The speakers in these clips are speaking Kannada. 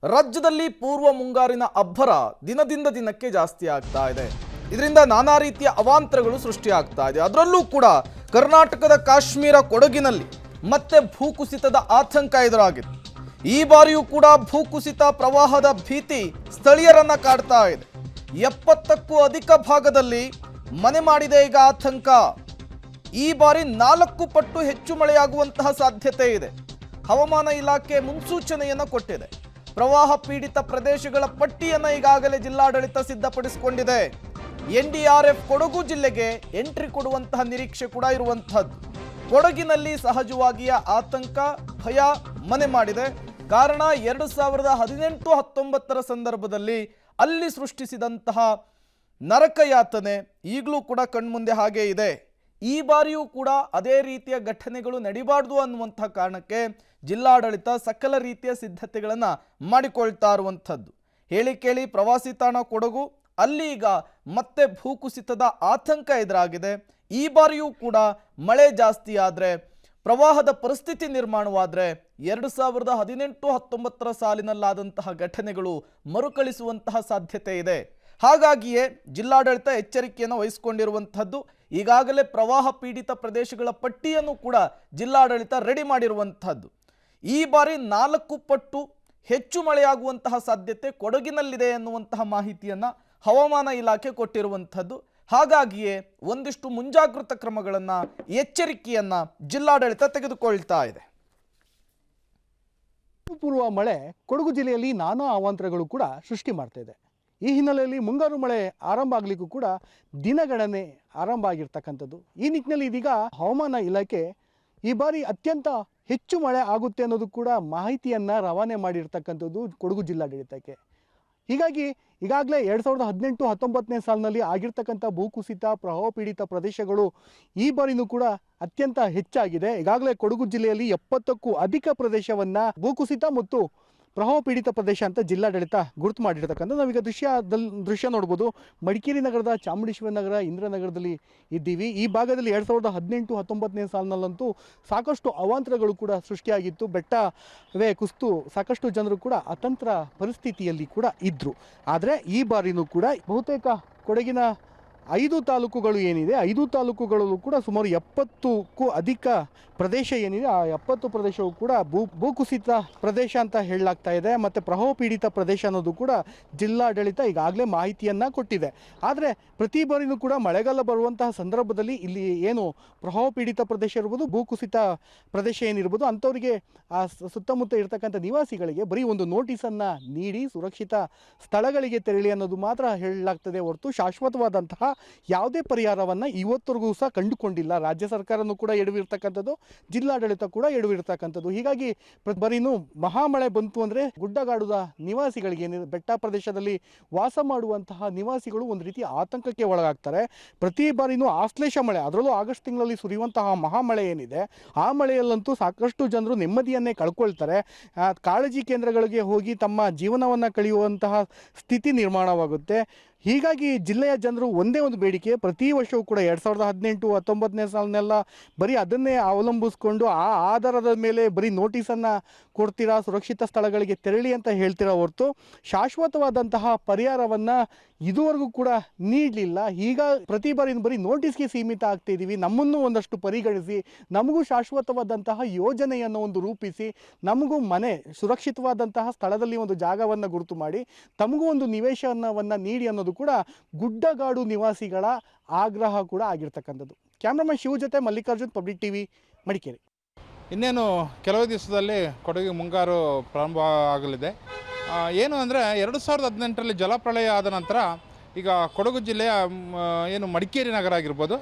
ರಾಜ್ಯದಲ್ಲಿ ಪೂರ್ವ ಮುಂಗಾರಿನ ಅಬ್ಬರ ದಿನದಿಂದ ದಿನಕ್ಕೆ ಜಾಸ್ತಿ ಆಗ್ತಾ ಇದೆ. ಇದರಿಂದ ನಾನಾ ರೀತಿಯ ಅವಾಂತರಗಳು ಸೃಷ್ಟಿಯಾಗ್ತಾ ಇದೆ. ಅದರಲ್ಲೂ ಕೂಡ ಕರ್ನಾಟಕದ ಕಾಶ್ಮೀರ ಕೊಡಗಿನಲ್ಲಿ ಮತ್ತೆ ಭೂಕುಸಿತದ ಆತಂಕ ಎದುರಾಗಿದೆ. ಈ ಬಾರಿಯೂ ಕೂಡ ಭೂಕುಸಿತ ಪ್ರವಾಹದ ಭೀತಿ ಸ್ಥಳೀಯರನ್ನ ಕಾಡ್ತಾ ಇದೆ. 70ಕ್ಕೂ ಅಧಿಕ ಭಾಗದಲ್ಲಿ ಮನೆ ಮಾಡಿದೆ ಈಗ ಆತಂಕ. ಈ ಬಾರಿ 4 ಪಟ್ಟು ಹೆಚ್ಚು ಮಳೆಯಾಗುವಂತಹ ಸಾಧ್ಯತೆ ಇದೆ. ಹವಾಮಾನ ಇಲಾಖೆ ಮುನ್ಸೂಚನೆಯನ್ನು ಕೊಟ್ಟಿದೆ. ಪ್ರವಾಹ ಪೀಡಿತ ಪ್ರದೇಶಗಳ ಪಟ್ಟಿಯನ್ನು ಈಗಾಗಲೇ ಜಿಲ್ಲಾಡಳಿತ ಸಿದ್ಧಪಡಿಸಿಕೊಂಡಿದೆ. NDRF ಕೊಡಗು ಜಿಲ್ಲೆಗೆ ಎಂಟ್ರಿ ಕೊಡುವಂತಹ ನಿರೀಕ್ಷೆ ಕೂಡ ಇರುವಂತಹದ್ದು. ಕೊಡಗಿನಲ್ಲಿ ಸಹಜವಾಗಿಯೇ ಆತಂಕ ಭಯ ಮನೆ ಮಾಡಿದೆ. ಕಾರಣ 2018-19 ಸಂದರ್ಭದಲ್ಲಿ ಅಲ್ಲಿ ಸೃಷ್ಟಿಸಿದಂತಹ ನರಕಯಾತನೆ ಈಗಲೂ ಕೂಡ ಕಣ್ಮುಂದೆ ಹಾಗೆ ಇದೆ. ಈ ಬಾರಿಯೂ ಕೂಡ ಅದೇ ರೀತಿಯ ಘಟನೆಗಳು ನಡಿಬಾರ್ದು ಅನ್ನುವಂಥ ಕಾರಣಕ್ಕೆ ಜಿಲ್ಲಾಡಳಿತ ಸಕಲ ರೀತಿಯ ಸಿದ್ಧತೆಗಳನ್ನು ಮಾಡಿಕೊಳ್ತಾ ಇರುವಂಥದ್ದು. ಹೇಳಿ ಕೇಳಿ ಪ್ರವಾಸಿ ತಾಣ ಕೊಡಗು ಅಲ್ಲಿ ಈಗ ಮತ್ತೆ ಭೂಕುಸಿತದ ಆತಂಕ ಎದುರಾಗಿದೆ. ಈ ಬಾರಿಯೂ ಕೂಡ ಮಳೆ ಜಾಸ್ತಿ ಆದರೆ ಪ್ರವಾಹದ ಪರಿಸ್ಥಿತಿ ನಿರ್ಮಾಣವಾದರೆ 2018-19 ಸಾಲಿನಲ್ಲಾದಂತಹ ಘಟನೆಗಳು ಮರುಕಳಿಸುವಂತಹ ಸಾಧ್ಯತೆ ಇದೆ. ಹಾಗಾಗಿಯೇ ಜಿಲ್ಲಾಡಳಿತ ಎಚ್ಚರಿಕೆಯನ್ನು ವಹಿಸಿಕೊಂಡಿರುವಂಥದ್ದು. ಈಗಾಗಲೇ ಪ್ರವಾಹ ಪೀಡಿತ ಪ್ರದೇಶಗಳ ಪಟ್ಟಿಯನ್ನು ಕೂಡ ಜಿಲ್ಲಾಡಳಿತ ರೆಡಿ ಮಾಡಿರುವಂಥದ್ದು. ಈ ಬಾರಿ 4 ಪಟ್ಟು ಹೆಚ್ಚು ಮಳೆಯಾಗುವಂತಹ ಸಾಧ್ಯತೆ ಕೊಡಗಿನಲ್ಲಿದೆ ಎನ್ನುವಂತಹ ಮಾಹಿತಿಯನ್ನು ಹವಾಮಾನ ಇಲಾಖೆ ಕೊಟ್ಟಿರುವಂಥದ್ದು. ಹಾಗಾಗಿಯೇ ಒಂದಿಷ್ಟು ಮುಂಜಾಗೃತಾ ಕ್ರಮಗಳನ್ನು ಎಚ್ಚರಿಕೆಯನ್ನು ಜಿಲ್ಲಾಡಳಿತ ತೆಗೆದುಕೊಳ್ತಾ ಇದೆ. ಪೂರ್ವ ಮಳೆ ಕೊಡಗು ಜಿಲ್ಲೆಯಲ್ಲಿ ನಾನಾ ಅವಾಂತರಗಳು ಕೂಡ ಸೃಷ್ಟಿ ಮಾಡ್ತಾ ಇದೆ. ಈ ಹಿನ್ನೆಲೆಯಲ್ಲಿ ಮುಂಗಾರು ಮಳೆ ಆರಂಭ ಆಗಲಿಕ್ಕೂ ಕೂಡ ದಿನಗಣನೆ ಆರಂಭ ಆಗಿರ್ತಕ್ಕಂಥದ್ದು. ಈ ನಿಟ್ಟಿನಲ್ಲಿ ಇದೀಗ ಹವಾಮಾನ ಇಲಾಖೆ ಈ ಬಾರಿ ಅತ್ಯಂತ ಹೆಚ್ಚು ಮಳೆ ಆಗುತ್ತೆ ಅನ್ನೋದು ಕೂಡ ಮಾಹಿತಿಯನ್ನು ರವಾನೆ ಮಾಡಿರ್ತಕ್ಕಂಥದ್ದು ಕೊಡಗು ಜಿಲ್ಲಾಡಳಿತಕ್ಕೆ. ಹೀಗಾಗಿ ಈಗಾಗಲೇ 2018-19 ಸಾಲಿನಲ್ಲಿ ಆಗಿರ್ತಕ್ಕಂಥ ಭೂಕುಸಿತ ಪ್ರವಾಹ ಪೀಡಿತ ಪ್ರದೇಶಗಳು ಈ ಬಾರಿನೂ ಕೂಡ ಅತ್ಯಂತ ಹೆಚ್ಚಾಗಿದೆ. ಈಗಾಗಲೇ ಕೊಡಗು ಜಿಲ್ಲೆಯಲ್ಲಿ 70ಕ್ಕೂ ಅಧಿಕ ಪ್ರದೇಶವನ್ನು ಭೂಕುಸಿತ ಮತ್ತು ಪ್ರವಾಹ ಪೀಡಿತ ಪ್ರದೇಶ ಅಂತ ಜಿಲ್ಲಾಡಳಿತ ಗುರುತು ಮಾಡಿರ್ತಕ್ಕಂಥ ನಾವೀಗ ದೃಶ್ಯ ನೋಡ್ಬೋದು. ಮಡಿಕೇರಿ ನಗರದ ಚಾಮುಂಡೇಶ್ವರಿ ನಗರ ಇಂದ್ರನಗರದಲ್ಲಿ ಇದ್ದೀವಿ. ಈ ಭಾಗದಲ್ಲಿ 2018-19 ಸಾಲಿನಲ್ಲಂತೂ ಸಾಕಷ್ಟು ಅವಾಂತರಗಳು ಕೂಡ ಸೃಷ್ಟಿಯಾಗಿತ್ತು. ಬೆಟ್ಟವೇ ಕುಸಿತು ಸಾಕಷ್ಟು ಜನರು ಕೂಡ ಅತಂತ್ರ ಪರಿಸ್ಥಿತಿಯಲ್ಲಿ ಕೂಡ ಇದ್ದರು. ಆದರೆ ಈ ಬಾರಿನೂ ಕೂಡ ಬಹುತೇಕ ಕೊಡಗಿನ 5 ತಾಲೂಕುಗಳು ಏನಿದೆ 5 ತಾಲೂಕುಗಳಲ್ಲೂ ಕೂಡ ಸುಮಾರು 70ಕ್ಕೂ ಅಧಿಕ ಪ್ರದೇಶ ಏನಿದೆ ಆ 70 ಪ್ರದೇಶವು ಕೂಡ ಭೂಕುಸಿತ ಪ್ರದೇಶ ಅಂತ ಹೇಳಲಾಗ್ತಾ ಇದೆ. ಮತ್ತು ಪ್ರವಾಹ ಪೀಡಿತ ಪ್ರದೇಶ ಅನ್ನೋದು ಕೂಡ ಜಿಲ್ಲಾಡಳಿತ ಈಗಾಗಲೇ ಮಾಹಿತಿಯನ್ನು ಕೊಟ್ಟಿದೆ. ಆದರೆ ಪ್ರತಿ ಬಾರಿನೂ ಕೂಡ ಮಳೆಗಾಲ ಬರುವಂತಹ ಸಂದರ್ಭದಲ್ಲಿ ಇಲ್ಲಿ ಏನು ಪ್ರವಾಹ ಪೀಡಿತ ಪ್ರದೇಶ ಇರ್ಬೋದು ಭೂಕುಸಿತ ಪ್ರದೇಶ ಏನಿರ್ಬೋದು ಅಂಥವರಿಗೆ ಆ ಸುತ್ತಮುತ್ತ ಇರತಕ್ಕಂಥ ನಿವಾಸಿಗಳಿಗೆ ಬರೀ ಒಂದು ನೋಟಿಸನ್ನು ನೀಡಿ ಸುರಕ್ಷಿತ ಸ್ಥಳಗಳಿಗೆ ತೆರಳಿ ಅನ್ನೋದು ಮಾತ್ರ ಹೇಳಲಾಗ್ತದೆ ಹೊರತು ಶಾಶ್ವತವಾದಂತಹ ಯಾವುದೇ ಪರಿಹಾರವನ್ನು ಇವತ್ತರೆಗೂ ಸಹ ಕಂಡುಕೊಂಡಿಲ್ಲ. ರಾಜ್ಯ ಸರ್ಕಾರನೂ ಕೂಡ ಎಡವಿರ್ತಕ್ಕಂಥದ್ದು, ಜಿಲ್ಲಾಡಳಿತ ಕೂಡ ಎಡವಿರ್ತಕ್ಕಂಥದ್ದು. ಹೀಗಾಗಿ ಬರೀನು ಮಹಾಮಳೆ ಬಂತು ಅಂದರೆ ಗುಡ್ಡಗಾಡುವ ನಿವಾಸಿಗಳಿಗೆ ಬೆಟ್ಟ ಪ್ರದೇಶದಲ್ಲಿ ವಾಸ ಮಾಡುವಂತಹ ನಿವಾಸಿಗಳು ಒಂದು ರೀತಿ ಆತಂಕಕ್ಕೆ ಒಳಗಾಗ್ತಾರೆ. ಪ್ರತಿ ಬಾರಿನೂ ಆಶ್ಲೇಷ ಮಳೆ, ಅದರಲ್ಲೂ ಆಗಸ್ಟ್ ತಿಂಗಳಲ್ಲಿ ಸುರಿಯುವಂತಹ ಮಹಾಮಳೆ ಏನಿದೆ ಆ ಮಳೆಯಲ್ಲಂತೂ ಸಾಕಷ್ಟು ಜನರು ನೆಮ್ಮದಿಯನ್ನೇ ಕಳ್ಕೊಳ್ತಾರೆ. ಕಾಳಜಿ ಕೇಂದ್ರಗಳಿಗೆ ಹೋಗಿ ತಮ್ಮ ಜೀವನವನ್ನು ಕಳೆಯುವಂತಹ ಸ್ಥಿತಿ ನಿರ್ಮಾಣವಾಗುತ್ತೆ. ಹೀಗಾಗಿ ಜಿಲ್ಲೆಯ ಜನರು ಒಂದೇ ಒಂದು ಬೇಡಿಕೆ, ಪ್ರತಿ ವರ್ಷವೂ ಕೂಡ 2018-19 ಸಾಲಿನೆಲ್ಲ ಬರೀ ಅದನ್ನೇ ಅವಲಂಬಿಸ್ಕೊಂಡು ಆ ಆಧಾರದ ಮೇಲೆ ಬರೀ ನೋಟಿಸನ್ನು ಕೊಡ್ತೀರಾ, ಸುರಕ್ಷಿತ ಸ್ಥಳಗಳಿಗೆ ತೆರಳಿ ಅಂತ ಹೇಳ್ತೀರಾ ಹೊರತು ಶಾಶ್ವತವಾದಂತಹ ಪರಿಹಾರವನ್ನು ಇದುವರೆಗೂ ಕೂಡ ನೀಡಲಿಲ್ಲ. ಈಗ ಪ್ರತಿ ಬಾರಿ ಬರೀ ನೋಟಿಸ್ಗೆ ಸೀಮಿತ ಆಗ್ತಾಯಿದ್ದೀವಿ, ನಮ್ಮನ್ನು ಒಂದಷ್ಟು ಪರಿಗಣಿಸಿ ನಮಗೂ ಶಾಶ್ವತವಾದಂತಹ ಯೋಜನೆಯನ್ನು ಒಂದು ರೂಪಿಸಿ ನಮಗೂ ಮನೆ ಸುರಕ್ಷಿತವಾದಂತಹ ಸ್ಥಳದಲ್ಲಿ ಒಂದು ಜಾಗವನ್ನು ಗುರುತು ಮಾಡಿ ತಮಗೂ ಒಂದು ನಿವೇಶನವನ್ನು ನೀಡಿ ಅನ್ನೋದು ಕೂಡ ಗುಡ್ಡಗಾಡು ನಿವಾಸಿಗಳ ಆಗ್ರಹ ಕೂಡ ಆಗಿರ್ತಕ್ಕಂಥದ್ದು. ಕ್ಯಾಮ್ರಾಮನ್ ಶಿವ ಜೊತೆ ಮಲ್ಲಿಕಾರ್ಜುನ್, ಪಬ್ಲಿಕ್ ಟಿವಿ, ಮಡಿಕೇರಿ. ಇನ್ನೇನು ಕೆಲವು ದಿವಸದಲ್ಲಿ ಕೊಡಗಿಗೆ ಮುಂಗಾರು ಪ್ರಾರಂಭ ಆಗಲಿದೆ. ಏನು ಅಂದರೆ 2018ರಲ್ಲಿ ಜಲಪ್ರಳಯ ಆದ ನಂತರ ಈಗ ಕೊಡಗು ಜಿಲ್ಲೆಯ ಏನು ಮಡಿಕೇರಿ ನಗರ ಆಗಿರ್ಬೋದು,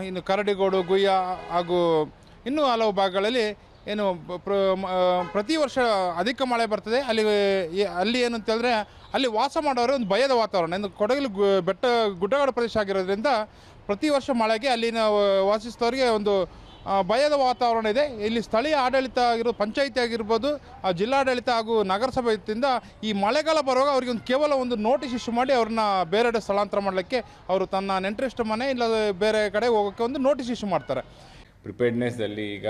ಇನ್ನು ಕರಡಿಗೋಡು, ಗುಯ್ಯ ಹಾಗೂ ಇನ್ನೂ ಹಲವು ಭಾಗಗಳಲ್ಲಿ ಏನು ಪ್ರತಿ ವರ್ಷ ಅಧಿಕ ಮಳೆ ಬರ್ತದೆ. ಅಲ್ಲಿ ಏನು ಅಂತೇಳಿದ್ರೆ ಅಲ್ಲಿ ವಾಸ ಮಾಡೋರು ಒಂದು ಭಯದ ವಾತಾವರಣ. ಇನ್ನು ಕೊಡಗಲ್ಲಿ ಗುಡ್ಡಗಾಡು ಪ್ರದೇಶ ಆಗಿರೋದ್ರಿಂದ ಪ್ರತಿ ವರ್ಷ ಮಳೆಗೆ ಅಲ್ಲಿನ ವಾಸಿಸಿದವರಿಗೆ ಒಂದು ಭಯದ ವಾತಾವರಣ ಇದೆ. ಇಲ್ಲಿ ಸ್ಥಳೀಯ ಆಡಳಿತ ಪಂಚಾಯಿತಿ ಆಗಿರ್ಬೋದು, ಜಿಲ್ಲಾಡಳಿತ ಹಾಗೂ ನಗರಸಭೆಯಿಂದ ಈ ಮಳೆಗಾಲ ಬರುವಾಗ ಅವರಿಗೆ ಕೇವಲ ಒಂದು ನೋಟಿಸ್ ಇಶ್ಯೂ ಮಾಡಿ ಅವ್ರನ್ನ ಬೇರೆಡೆ ಸ್ಥಳಾಂತರ ಮಾಡಲಿಕ್ಕೆ ಅವರು ತನ್ನ ನೆಂಟರಿಷ್ಟ ಮನೆ ಇಲ್ಲ ಬೇರೆ ಕಡೆ ಹೋಗೋಕ್ಕೆ ಒಂದು ನೋಟಿಸ್ ಇಶ್ಯೂ ಮಾಡ್ತಾರೆ. ಪ್ರಿಪೇರ್ಡ್ನೆಸ್ಸಲ್ಲಿ ಈಗ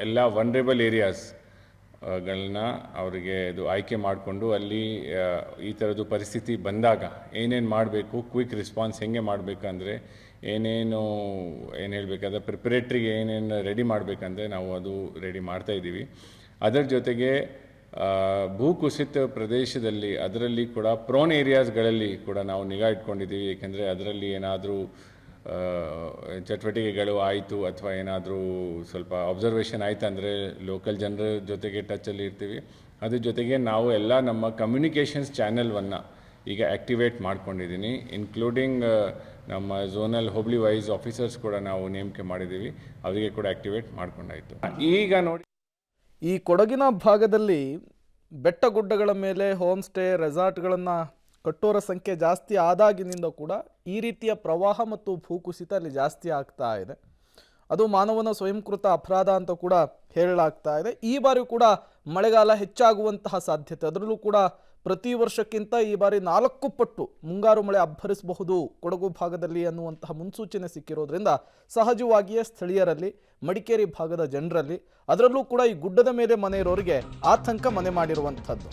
ಎಲ್ಲ ವನ್ರೇಬಲ್ ಏರಿಯಾಸ್ ಗಳನ್ನ ಅವರಿಗೆ ಇದು ಆಯ್ಕೆ ಮಾಡಿಕೊಂಡು ಅಲ್ಲಿ ಈ ಥರದ್ದು ಪರಿಸ್ಥಿತಿ ಬಂದಾಗ ಏನೇನು ಮಾಡಬೇಕು, ಕ್ವಿಕ್ ರೆಸ್ಪಾನ್ಸ್ ಹೆಂಗೆ ಮಾಡಬೇಕಂದ್ರೆ ಏನು ಹೇಳಬೇಕಾದ್ರೆ ಪ್ರಿಪರೇಟ್ರಿಗೆ ಏನೇನು ರೆಡಿ ಮಾಡಬೇಕಂದ್ರೆ ನಾವು ಅದು ರೆಡಿ ಮಾಡ್ತಾಯಿದ್ದೀವಿ. ಅದರ ಜೊತೆಗೆ ಭೂಕುಸಿತ ಪ್ರದೇಶದಲ್ಲಿ ಅದರಲ್ಲಿ ಕೂಡ ಪ್ರೋನ್ ಏರಿಯಾಸ್ಗಳಲ್ಲಿ ಕೂಡ ನಾವು ನಿಗಾ ಇಟ್ಕೊಂಡಿದ್ದೀವಿ. ಏಕೆಂದರೆ ಅದರಲ್ಲಿ ಏನಾದರೂ ಚಟುವಟಿಕೆಗಳು ಆಯಿತು ಅಥವಾ ಏನಾದರೂ ಸ್ವಲ್ಪ ಅಬ್ಸರ್ವೇಷನ್ ಆಯಿತು ಅಂದರೆ ಲೋಕಲ್ ಜನರ ಜೊತೆಗೆ ಟಚಲ್ಲಿ ಇರ್ತೀವಿ. ಅದ್ರ ಜೊತೆಗೆ ನಾವು ಎಲ್ಲ ನಮ್ಮ ಕಮ್ಯುನಿಕೇಷನ್ಸ್ ಚಾನೆಲ್ವನ್ನು ಈಗ ಆ್ಯಕ್ಟಿವೇಟ್ ಮಾಡ್ಕೊಂಡಿದ್ದೀನಿ. ಇನ್ಕ್ಲೂಡಿಂಗ್ ನಮ್ಮ ಝೋನಲ್ ಹೋಬ್ಳಿ ವೈಸ್ ಆಫೀಸರ್ಸ್ ಕೂಡ ನಾವು ನೇಮಕ ಮಾಡಿದ್ದೀವಿ, ಅವರಿಗೆ ಕೂಡ ಆ್ಯಕ್ಟಿವೇಟ್ ಮಾಡ್ಕೊಂಡಾಯಿತು. ಈಗ ನೋಡಿ, ಈ ಕೊಡಗಿನ ಭಾಗದಲ್ಲಿ ಬೆಟ್ಟ ಗುಡ್ಡಗಳ ಮೇಲೆ ಹೋಮ್ ಸ್ಟೇ ರೆಸಾರ್ಟ್ಗಳನ್ನು ಕಟ್ಟೋರ ಸಂಖ್ಯೆ ಜಾಸ್ತಿ ಆದಾಗಿನಿಂದ ಕೂಡ ಈ ರೀತಿಯ ಪ್ರವಾಹ ಮತ್ತು ಭೂಕುಸಿತ ಅಲ್ಲಿ ಜಾಸ್ತಿ ಆಗ್ತಾ ಇದೆ. ಅದು ಮಾನವನ ಸ್ವಯಂಕೃತ ಅಪರಾಧ ಅಂತ ಕೂಡ ಹೇಳಲಾಗ್ತಾ ಇದೆ. ಈ ಬಾರಿ ಕೂಡ ಮಳೆಗಾಲ ಹೆಚ್ಚಾಗುವಂತಹ ಸಾಧ್ಯತೆ, ಅದರಲ್ಲೂ ಕೂಡ ಪ್ರತಿ ವರ್ಷಕ್ಕಿಂತ ಈ ಬಾರಿ 4 ಪಟ್ಟು ಮುಂಗಾರು ಮಳೆ ಅಬ್ಬರಿಸಬಹುದು ಕೊಡಗು ಭಾಗದಲ್ಲಿ ಅನ್ನುವಂತಹ ಮುನ್ಸೂಚನೆ ಸಿಕ್ಕಿರೋದ್ರಿಂದ ಸಹಜವಾಗಿಯೇ ಸ್ಥಳೀಯರಲ್ಲಿ, ಮಡಿಕೇರಿ ಭಾಗದ ಜನರಲ್ಲಿ, ಅದರಲ್ಲೂ ಕೂಡ ಈ ಗುಡ್ಡದ ಮೇಲೆ ಮನೆ ಇರೋರಿಗೆ ಆತಂಕ ಮನೆ ಮಾಡಿರುವಂಥದ್ದು.